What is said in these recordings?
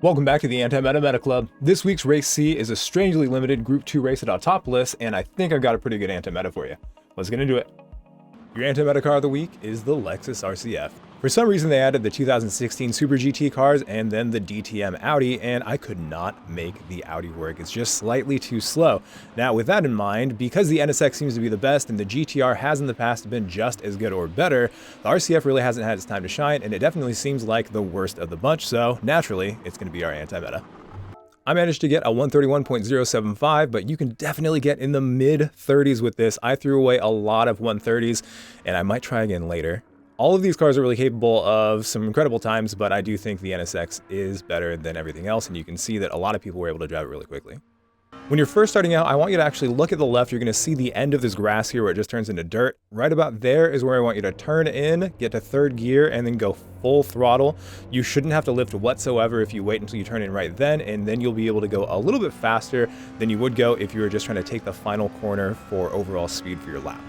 Welcome back to the Anti-Meta Club. This week's Race C is a strangely limited Group 2 race at Autopolis, and I think I've got a pretty good anti-meta for you. Let's get into it. Your anti-meta car of the week is the Lexus RCF. For some reason they added the 2016 Super GT cars and then the DTM Audi, and I could not make the Audi work. It's just slightly too slow. Now with that in mind, because the NSX seems to be the best and the GTR has in the past been just as good or better, the RCF really hasn't had its time to shine, and it definitely seems like the worst of the bunch, so naturally it's going to be our anti-meta. I managed to get a 131.075, but you can definitely get in the mid-30s with this. I threw away a lot of 130s, and I might try again later. All of these cars are really capable of some incredible times, but I do think the NSX is better than everything else, and you can see that a lot of people were able to drive it really quickly. When you're first starting out, I want you to actually look at the left. You're going to see the end of this grass here where it just turns into dirt. Right about there is where I want you to turn in, get to third gear, and then go full throttle. You shouldn't have to lift whatsoever if you wait until you turn in right then, and then you'll be able to go a little bit faster than you would go if you were just trying to take the final corner for overall speed for your lap.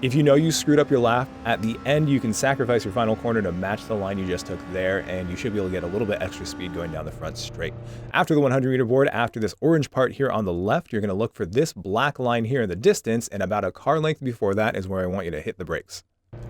If you know you screwed up your lap, at the end you can sacrifice your final corner to match the line you just took there, and you should be able to get a little bit extra speed going down the front straight. After the 100-meter board, after this orange part here on the left, you're going to look for this black line here in the distance, and about a car length before that is where I want you to hit the brakes.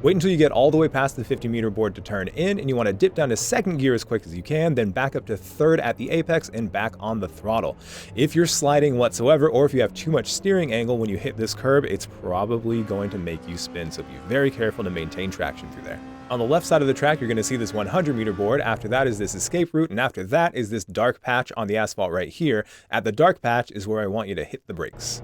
Wait until you get all the way past the 50-meter board to turn in, and you want to dip down to second gear as quick as you can, then back up to third at the apex and back on the throttle. If you're sliding whatsoever, or if you have too much steering angle when you hit this curb, it's probably going to make you spin, so be very careful to maintain traction through there. On the left side of the track, you're going to see this 100-meter board. After that is this escape route, and after that is this dark patch on the asphalt right here. At the dark patch is where I want you to hit the brakes.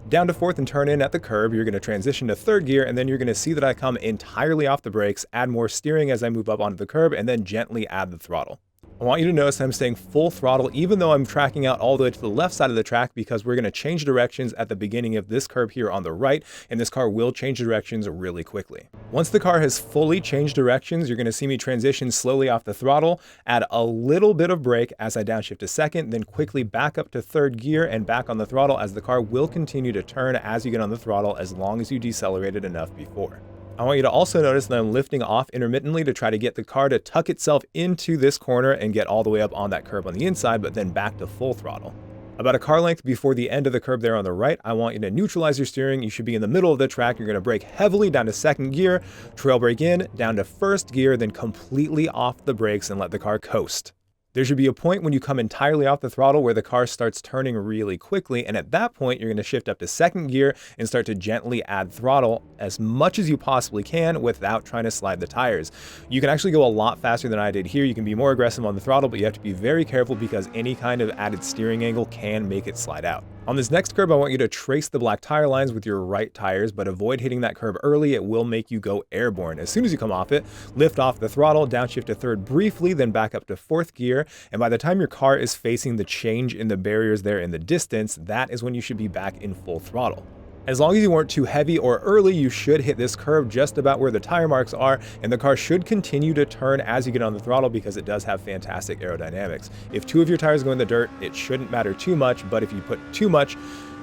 Down to fourth and turn in at the curb, you're going to transition to third gear, and then you're going to see that I come entirely off the brakes, add more steering as I move up onto the curb, and then gently add the throttle. I want you to notice I'm staying full throttle even though I'm tracking out all the way to the left side of the track, because we're going to change directions at the beginning of this curb here on the right, and this car will change directions really quickly. Once the car has fully changed directions, you're going to see me transition slowly off the throttle, add a little bit of brake as I downshift to second, then quickly back up to third gear and back on the throttle, as the car will continue to turn as you get on the throttle as long as you decelerated enough before. I want you to also notice that I'm lifting off intermittently to try to get the car to tuck itself into this corner and get all the way up on that curb on the inside, but then back to full throttle. About a car length before the end of the curb there on the right, I want you to neutralize your steering. You should be in the middle of the track. You're going to brake heavily down to second gear, trail brake in, down to first gear, then completely off the brakes and let the car coast. There should be a point when you come entirely off the throttle where the car starts turning really quickly, and at that point you're going to shift up to second gear and start to gently add throttle as much as you possibly can without trying to slide the tires. You can actually go a lot faster than I did here. You can be more aggressive on the throttle, but you have to be very careful because any kind of added steering angle can make it slide out. On this next curb, I want you to trace the black tire lines with your right tires, but avoid hitting that curb early. It will make you go airborne. As soon as you come off it, lift off the throttle, downshift to third briefly, then back up to fourth gear. And by the time your car is facing the change in the barriers there in the distance, that is when you should be back in full throttle. As long as you weren't too heavy or early, you should hit this curb just about where the tire marks are, and the car should continue to turn as you get on the throttle because it does have fantastic aerodynamics. If two of your tires go in the dirt, it shouldn't matter too much, but if you put too much,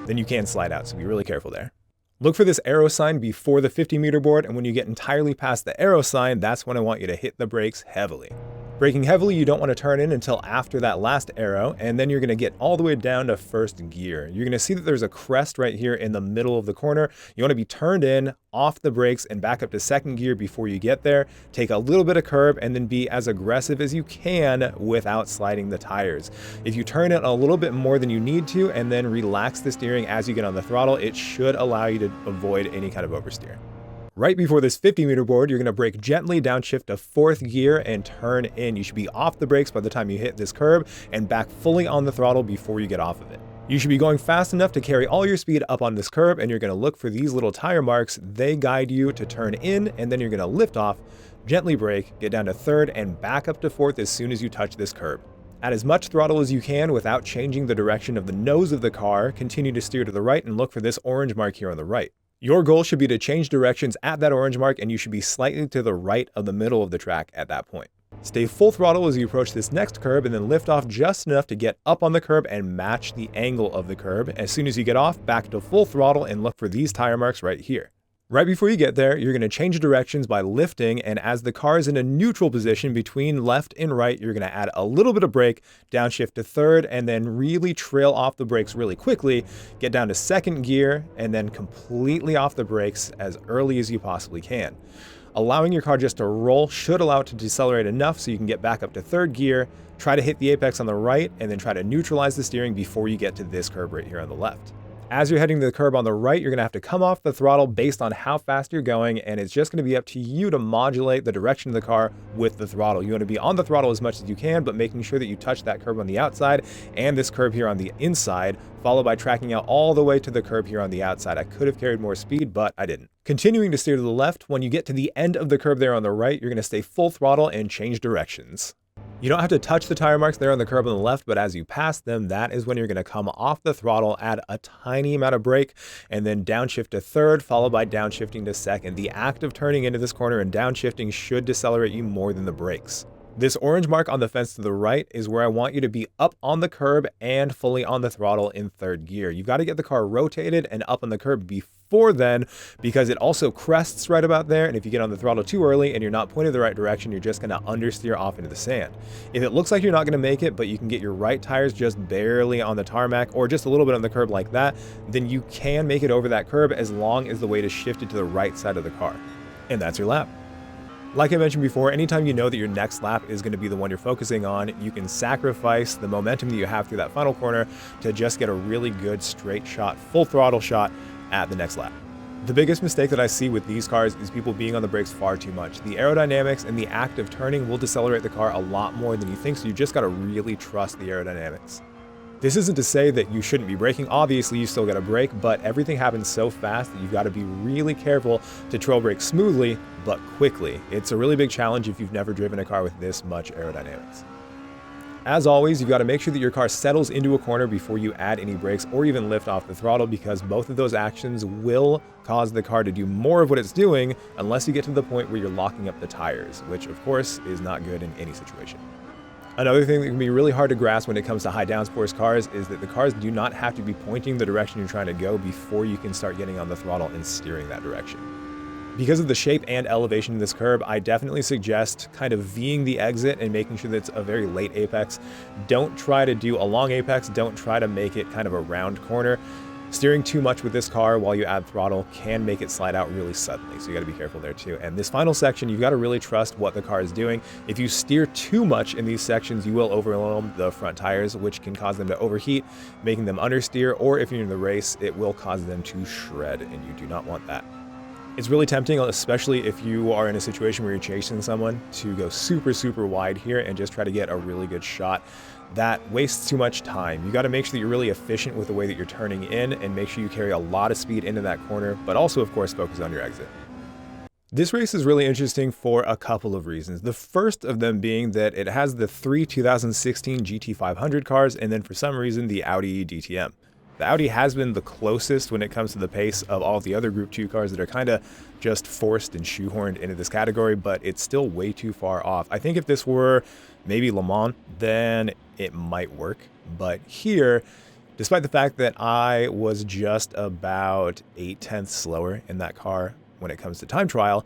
then you can slide out, so be really careful there. Look for this arrow sign before the 50-meter board, and when you get entirely past the arrow sign, that's when I want you to hit the brakes heavily. Braking heavily, you don't want to turn in until after that last arrow, and then you're going to get all the way down to first gear. You're going to see that there's a crest right here in the middle of the corner. You want to be turned in, off the brakes, and back up to second gear before you get there. Take a little bit of curb and then be as aggressive as you can without sliding the tires. If you turn it a little bit more than you need to and then relax the steering as you get on the throttle, it should allow you to avoid any kind of oversteer. Right before this 50-meter board, you're going to brake gently, downshift to fourth gear, and turn in. You should be off the brakes by the time you hit this curb and back fully on the throttle before you get off of it. You should be going fast enough to carry all your speed up on this curb, and you're going to look for these little tire marks. They guide you to turn in, and then you're going to lift off, gently brake, get down to third, and back up to fourth as soon as you touch this curb. Add as much throttle as you can without changing the direction of the nose of the car. Continue to steer to the right and look for this orange mark here on the right. Your goal should be to change directions at that orange mark, and you should be slightly to the right of the middle of the track at that point. Stay full throttle as you approach this next curb, and then lift off just enough to get up on the curb and match the angle of the curb. As soon as you get off, back to full throttle and look for these tire marks right here. Right before you get there, you're going to change directions by lifting, and as the car is in a neutral position between left and right, you're going to add a little bit of brake, downshift to third, and then really trail off the brakes really quickly, get down to second gear, and then completely off the brakes as early as you possibly can. Allowing your car just to roll should allow it to decelerate enough so you can get back up to third gear, try to hit the apex on the right, and then try to neutralize the steering before you get to this curb right here on the left. As you're heading to the curb on the right, you're going to have to come off the throttle based on how fast you're going, and it's just going to be up to you to modulate the direction of the car with the throttle. You want to be on the throttle as much as you can, but making sure that you touch that curb on the outside and this curb here on the inside, followed by tracking out all the way to the curb here on the outside. I could have carried more speed, but I didn't. Continuing to steer to the left, when you get to the end of the curb there on the right, you're going to stay full throttle and change directions. You don't have to touch the tire marks there on the curb on the left, but as you pass them, that is when you're going to come off the throttle, add a tiny amount of brake, and then downshift to third, followed by downshifting to second. The act of turning into this corner and downshifting should decelerate you more than the brakes. This orange mark on the fence to the right is where I want you to be up on the curb and fully on the throttle in third gear. You've got to get the car rotated and up on the curb before then, because it also crests right about there, and if you get on the throttle too early and you're not pointed the right direction, you're just going to understeer off into the sand. If it looks like you're not going to make it, but you can get your right tires just barely on the tarmac or just a little bit on the curb like that, then you can make it over that curb as long as the weight is shifted to the right side of the car. And that's your lap. Like I mentioned before, anytime you know that your next lap is going to be the one you're focusing on, you can sacrifice the momentum that you have through that final corner to just get a really good straight shot, full throttle shot at the next lap. The biggest mistake that I see with these cars is people being on the brakes far too much. The aerodynamics and the act of turning will decelerate the car a lot more than you think, so you just got to really trust the aerodynamics. This isn't to say that you shouldn't be braking. Obviously, you still got to brake, but everything happens so fast that you've got to be really careful to trail brake smoothly, but quickly. It's a really big challenge if you've never driven a car with this much aerodynamics. As always, you've got to make sure that your car settles into a corner before you add any brakes or even lift off the throttle, because both of those actions will cause the car to do more of what it's doing unless you get to the point where you're locking up the tires, which of course is not good in any situation. Another thing that can be really hard to grasp when it comes to high downforce cars is that the cars do not have to be pointing the direction you're trying to go before you can start getting on the throttle and steering that direction. Because of the shape and elevation of this curb, I definitely suggest kind of V'ing the exit and making sure that it's a very late apex. Don't try to do a long apex, don't try to make it kind of a round corner. Steering too much with this car while you add throttle can make it slide out really suddenly, so you gotta be careful there too. And this final section, you've gotta really trust what the car is doing. If you steer too much in these sections, you will overwhelm the front tires, which can cause them to overheat, making them understeer, or if you're in the race, it will cause them to shred, and you do not want that. It's really tempting, especially if you are in a situation where you're chasing someone, to go super, super wide here and just try to get a really good shot. That wastes too much time. You got to make sure that you're really efficient with the way that you're turning in and make sure you carry a lot of speed into that corner, but also, of course, focus on your exit. This race is really interesting for a couple of reasons. The first of them being that it has the three 2016 GT500 cars, and then for some reason, the Audi DTM. The Audi has been the closest when it comes to the pace of all the other Group 2 cars that are kind of just forced and shoehorned into this category, but it's still way too far off. I think if this were maybe Le Mans, then it might work. But here, despite the fact that I was just about 0.8 slower in that car when it comes to time trial,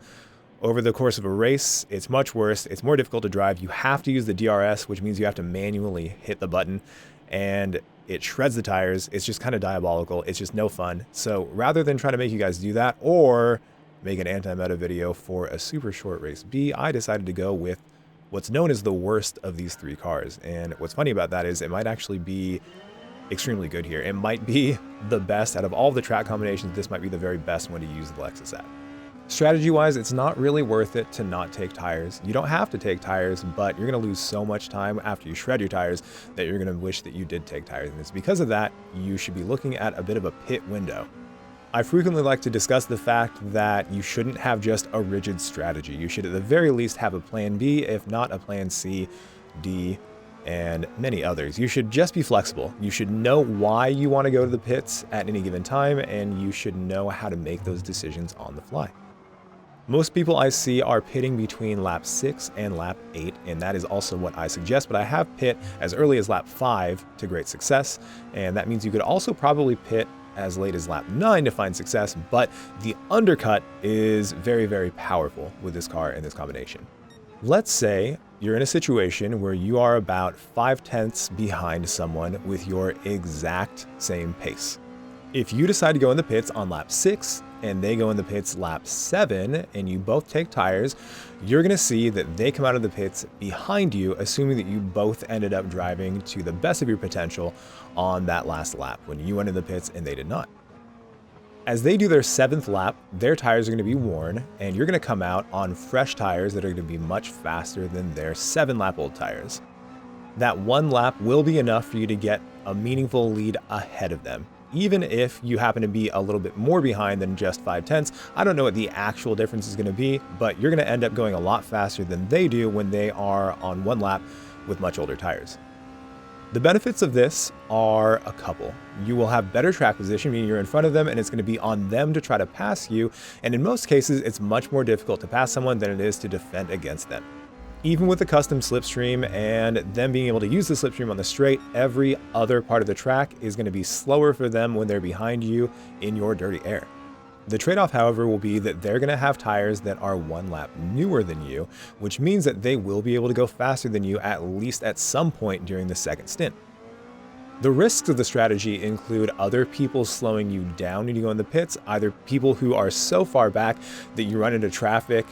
over the course of a race, it's much worse. It's more difficult to drive. You have to use the DRS, which means you have to manually hit the button, and it shreds the tires. It's just kind of diabolical. It's just no fun. So rather than try to make you guys do that or make an anti-meta video for a super short race B, I decided to go with what's known as the worst of these three cars. And what's funny about that is it might actually be extremely good here. It might be the best out of all the track combinations. This might be the very best one to use the Lexus at. Strategy-wise, it's not really worth it to not take tires. You don't have to take tires, but you're going to lose so much time after you shred your tires that you're going to wish that you did take tires. And it's because of that, you should be looking at a bit of a pit window. I frequently like to discuss the fact that you shouldn't have just a rigid strategy. You should at the very least have a plan B, if not a plan C, D, and many others. You should just be flexible. You should know why you want to go to the pits at any given time, and you should know how to make those decisions on the fly. Most people I see are pitting between lap 6 and lap 8, and that is also what I suggest, but I have pit as early as lap 5 to great success, and that means you could also probably pit as late as lap 9 to find success, but the undercut is very, very powerful with this car and this combination. Let's say you're in a situation where you are about 5/10ths behind someone with your exact same pace. If you decide to go in the pits on lap 6 and they go in the pits lap 7 and you both take tires, you're going to see that they come out of the pits behind you, assuming that you both ended up driving to the best of your potential on that last lap when you went in the pits and they did not. As they do their 7th lap, their tires are going to be worn, and you're going to come out on fresh tires that are going to be much faster than their 7-lap-old tires. That 1 lap will be enough for you to get a meaningful lead ahead of them. Even if you happen to be a little bit more behind than just 5/10ths, I don't know what the actual difference is going to be, but you're going to end up going a lot faster than they do when they are on 1 lap with much older tires. The benefits of this are a couple. You will have better track position, meaning you're in front of them and it's going to be on them to try to pass you, and in most cases it's much more difficult to pass someone than it is to defend against them. Even with the custom slipstream and them being able to use the slipstream on the straight, every other part of the track is going to be slower for them when they're behind you in your dirty air. The trade-off, however, will be that they're going to have tires that are 1 lap newer than you, which means that they will be able to go faster than you at least at some point during the second stint. The risks of the strategy include other people slowing you down when you go in the pits, either people who are so far back that you run into traffic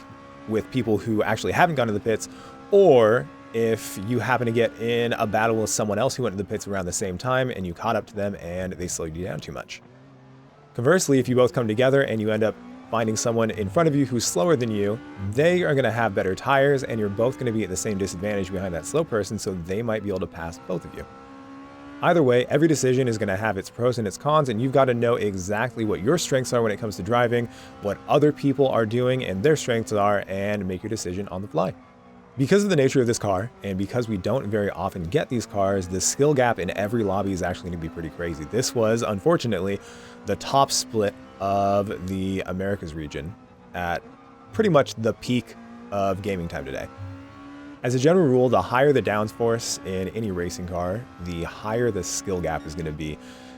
with people who actually haven't gone to the pits, or if you happen to get in a battle with someone else who went to the pits around the same time and you caught up to them and they slowed you down too much. Conversely, if you both come together and you end up finding someone in front of you who's slower than you, they are going to have better tires and you're both going to be at the same disadvantage behind that slow person, so they might be able to pass both of you. Either way, every decision is going to have its pros and its cons, and you've got to know exactly what your strengths are when it comes to driving, what other people are doing and their strengths are, and make your decision on the fly. Because of the nature of this car, and because we don't very often get these cars, the skill gap in every lobby is actually going to be pretty crazy. This was, unfortunately, the top split of the Americas region at pretty much the peak of gaming time today. As a general rule, the higher the downforce in any racing car, the higher the skill gap is going to be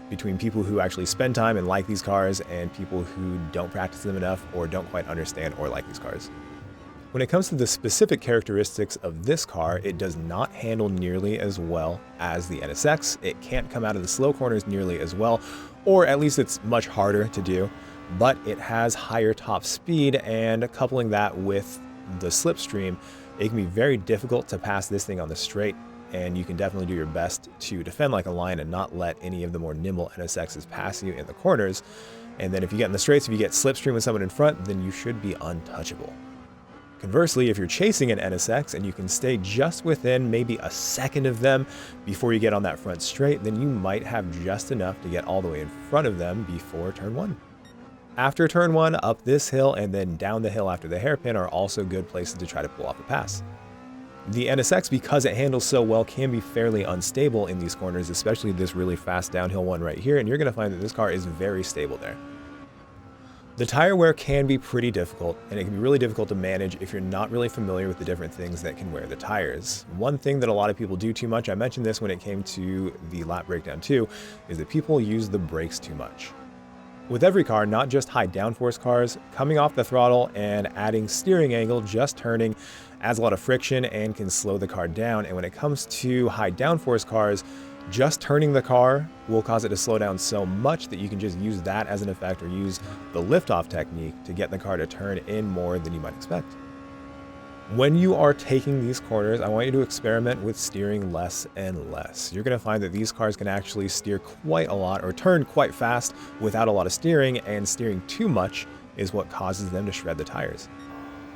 between people who actually spend time and like these cars and people who don't practice them enough or don't quite understand or like these cars. When it comes to the specific characteristics of this car, it does not handle nearly as well as the NSX. It can't come out of the slow corners nearly as well, or at least it's much harder to do, but it has higher top speed, and coupling that with the slipstream, it can be very difficult to pass this thing on the straight, and you can definitely do your best to defend like a lion and not let any of the more nimble NSXs pass you in the corners. And then if you get in the straights, if you get slipstream with someone in front, then you should be untouchable. Conversely, if you're chasing an NSX and you can stay just within maybe a second of them before you get on that front straight, then you might have just enough to get all the way in front of them before turn 1. After turn 1, up this hill and then down the hill after the hairpin are also good places to try to pull off a pass. The NSX, because it handles so well, can be fairly unstable in these corners, especially this really fast downhill one right here, and you're going to find that this car is very stable there. The tire wear can be pretty difficult, and it can be really difficult to manage if you're not really familiar with the different things that can wear the tires. One thing that a lot of people do too much, I mentioned this when it came to the lap breakdown too, is that people use the brakes too much. With every car, not just high downforce cars, coming off the throttle and adding steering angle, just turning, adds a lot of friction and can slow the car down. And when it comes to high downforce cars, just turning the car will cause it to slow down so much that you can just use that as an effect or use the liftoff technique to get the car to turn in more than you might expect. When you are taking these corners, I want you to experiment with steering less and less. You're going to find that these cars can actually steer quite a lot or turn quite fast without a lot of steering, and steering too much is what causes them to shred the tires.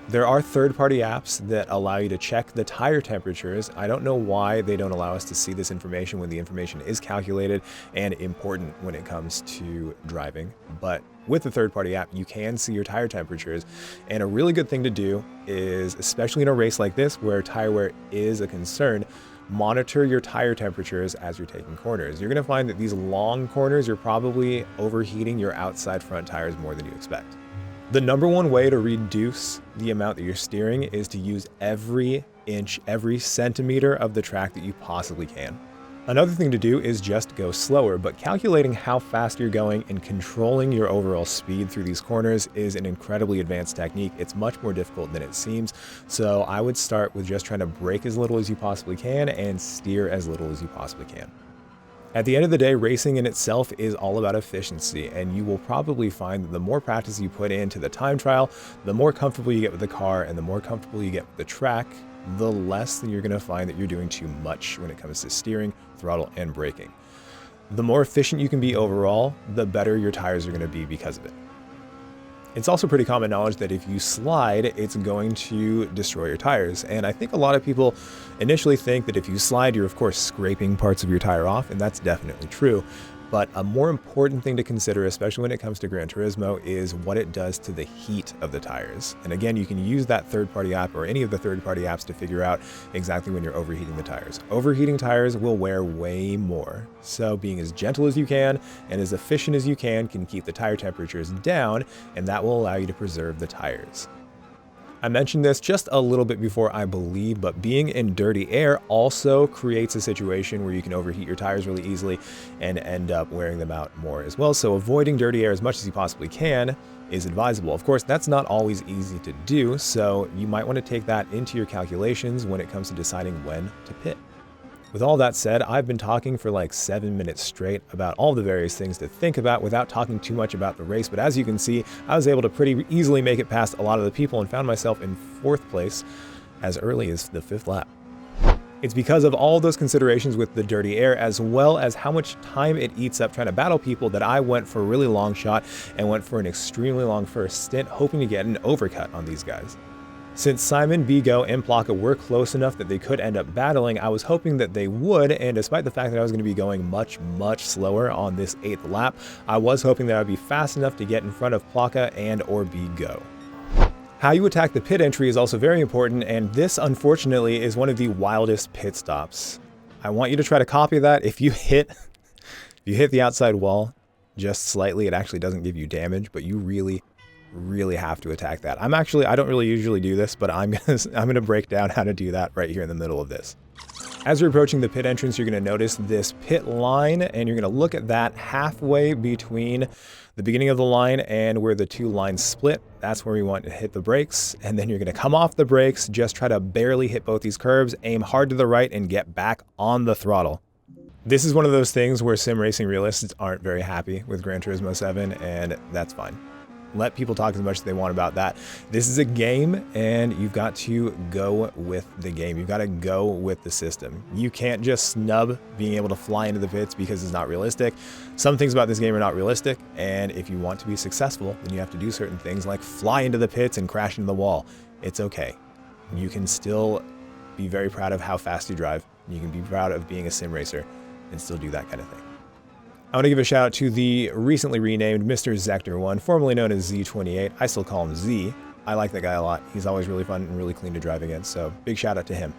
There are third-party apps that allow you to check the tire temperatures. I don't know why they don't allow us to see this information when the information is calculated and important when it comes to driving. But with the third-party app, you can see your tire temperatures. And a really good thing to do is, especially in a race like this where tire wear is a concern, monitor your tire temperatures as you're taking corners. You're going to find that these long corners, you're probably overheating your outside front tires more than you expect. The number one way to reduce the amount that you're steering is to use every inch, every centimeter of the track that you possibly can. Another thing to do is just go slower, but calculating how fast you're going and controlling your overall speed through these corners is an incredibly advanced technique. It's much more difficult than it seems, so I would start with just trying to brake as little as you possibly can and steer as little as you possibly can. At the end of the day, racing in itself is all about efficiency, and you will probably find that the more practice you put into the time trial, the more comfortable you get with the car and the more comfortable you get with the track, the less that you're going to find that you're doing too much when it comes to steering, throttle, and braking. The more efficient you can be overall, the better your tires are going to be because of it. It's also pretty common knowledge that if you slide, it's going to destroy your tires. And I think a lot of people initially think that if you slide, you're of course scraping parts of your tire off, and that's definitely true. But a more important thing to consider, especially when it comes to Gran Turismo, is what it does to the heat of the tires. And again, you can use that third-party app or any of the third-party apps to figure out exactly when you're overheating the tires. Overheating tires will wear way more. So being as gentle as you can and as efficient as you can keep the tire temperatures down, and that will allow you to preserve the tires. I mentioned this just a little bit before, I believe, but being in dirty air also creates a situation where you can overheat your tires really easily and end up wearing them out more as well. So avoiding dirty air as much as you possibly can is advisable. Of course, that's not always easy to do, so you might want to take that into your calculations when it comes to deciding when to pit. With all that said, I've been talking for like 7 minutes straight about all the various things to think about without talking too much about the race, but as you can see, I was able to pretty easily make it past a lot of the people and found myself in 4th place as early as the 5th lap. It's because of all those considerations with the dirty air, as well as how much time it eats up trying to battle people, that I went for a really long shot and went for an extremely long first stint, hoping to get an overcut on these guys. Since Simon, Vigo, and Plaka were close enough that they could end up battling, I was hoping that they would, and despite the fact that I was going to be going much slower on this 8th lap, I was hoping that I'd be fast enough to get in front of Plaka and or Vigo. How you attack the pit entry is also very important, and this unfortunately is one of the wildest pit stops. I want you to try to copy that. If you hit the outside wall just slightly, it actually doesn't give you damage, but you really have to attack that. I don't really usually do this, but I'm gonna break down how to do that right here in the middle of this. As you're approaching the pit entrance, you're gonna notice this pit line, and you're gonna look at that halfway between the beginning of the line and where the two lines split. That's where we want to hit the brakes, and then you're gonna come off the brakes, just try to barely hit both these curbs, aim hard to the right, and get back on the throttle. This is one of those things where sim racing realists aren't very happy with Gran Turismo 7, and that's fine. Let people talk as much as they want about that. This is a game, and you've got to go with the game. You've got to go with the system. You can't just snub being able to fly into the pits because it's not realistic. Some things about this game are not realistic, and if you want to be successful, then you have to do certain things like fly into the pits and crash into the wall. It's okay. You can still be very proud of how fast you drive. You can be proud of being a sim racer and still do that kind of thing. I want to give a shout out to the recently renamed Mr. Zector1, formerly known as Z28. I still call him Z. I like that guy a lot. He's always really fun and really clean to drive against, so big shout out to him.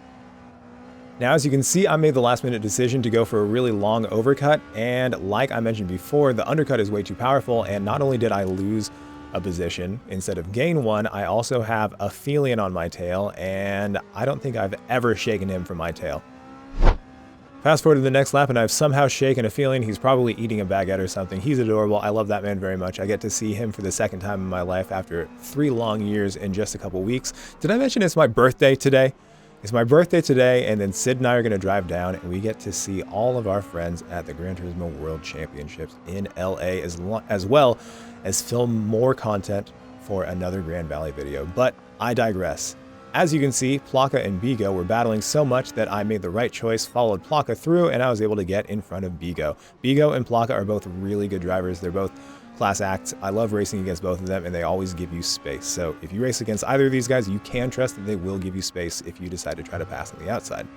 Now, as you can see, I made the last minute decision to go for a really long overcut, and like I mentioned before, the undercut is way too powerful, and not only did I lose a position instead of gain one, I also have a Felian on my tail, and I don't think I've ever shaken him from my tail. Fast forward to the next lap, and I've somehow shaken a Felian. He's probably eating a baguette or something. He's adorable. I love that man very much. I get to see him for the second time in my life after 3 long years in just a couple weeks. Did I mention it's my birthday today? It's my birthday today, and then Sid and I are going to drive down, and we get to see all of our friends at the Gran Turismo World Championships in LA, as well as film more content for another Grand Valley video. But I digress. As you can see, Plaka and Vigo were battling so much that I made the right choice, followed Plaka through, and I was able to get in front of Vigo. Vigo and Plaka are both really good drivers. They're both class acts. I love racing against both of them, and they always give you space. So if you race against either of these guys, you can trust that they will give you space if you decide to try to pass on the outside.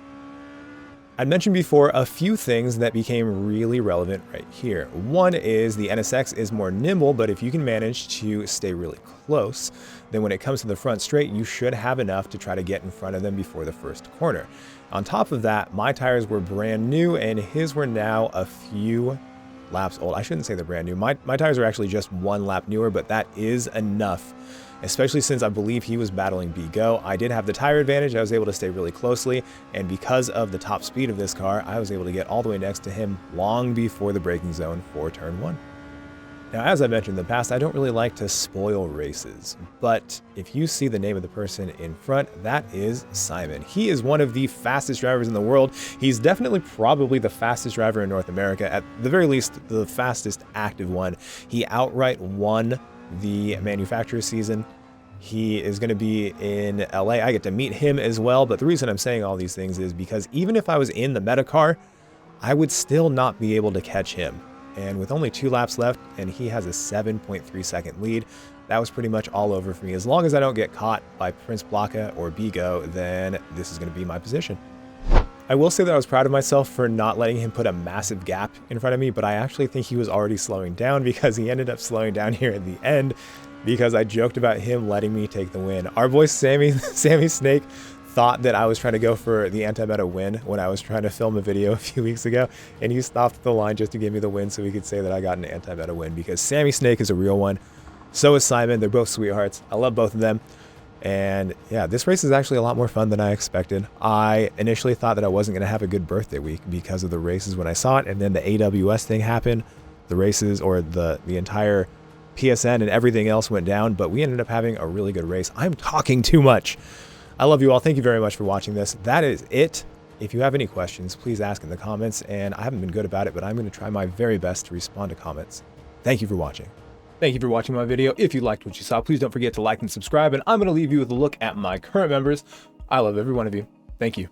I mentioned before a few things that became really relevant right here. One is the NSX is more nimble, but if you can manage to stay really close, then when it comes to the front straight, you should have enough to try to get in front of them before the first corner. On top of that, my tires were brand new and his were now a few laps old. I shouldn't say they're brand new. My tires are actually just 1 lap newer, but that is enough especially since I believe he was battling BGO. I did have the tire advantage. I was able to stay really closely, and because of the top speed of this car, I was able to get all the way next to him long before the braking zone for turn 1. Now, as I mentioned in the past, I don't really like to spoil races, but if you see the name of the person in front, that is Simon. He is one of the fastest drivers in the world. He's definitely probably the fastest driver in North America, at the very least, the fastest active one. He outright won the manufacturer season. He is going to be in LA. I get to meet him as well, but the reason I'm saying all these things is because even if I was in the meta car, I would still not be able to catch him. And with only 2 laps left, and he has a 7.3 second lead, that was pretty much all over for me. As long as I don't get caught by Prince Blaka or BGO, then this is going to be my position. I will say that I was proud of myself for not letting him put a massive gap in front of me, but I actually think he was already slowing down because he ended up slowing down here at the end because I joked about him letting me take the win. Our boy Sammy Snake thought that I was trying to go for the anti-meta win when I was trying to film a video a few weeks ago, and he stopped the line just to give me the win so he could say that I got an anti-meta win, because Sammy Snake is a real one. So is Simon. They're both sweethearts. I love both of them. And yeah, this race is actually a lot more fun than I expected. I initially thought that I wasn't going to have a good birthday week because of the races when I saw it, and then the AWS thing happened. The races, or the entire PSN and everything else went down, but we ended up having a really good race. I'm talking too much. I love you all. Thank you very much for watching this. That is it. If you have any questions, please ask in the comments, and I haven't been good about it, but I'm going to try my very best to respond to comments. Thank you for watching. Thank you for watching my video. If you liked what you saw, please don't forget to like and subscribe, and I'm going to leave you with a look at my current members. I love every one of you. Thank you.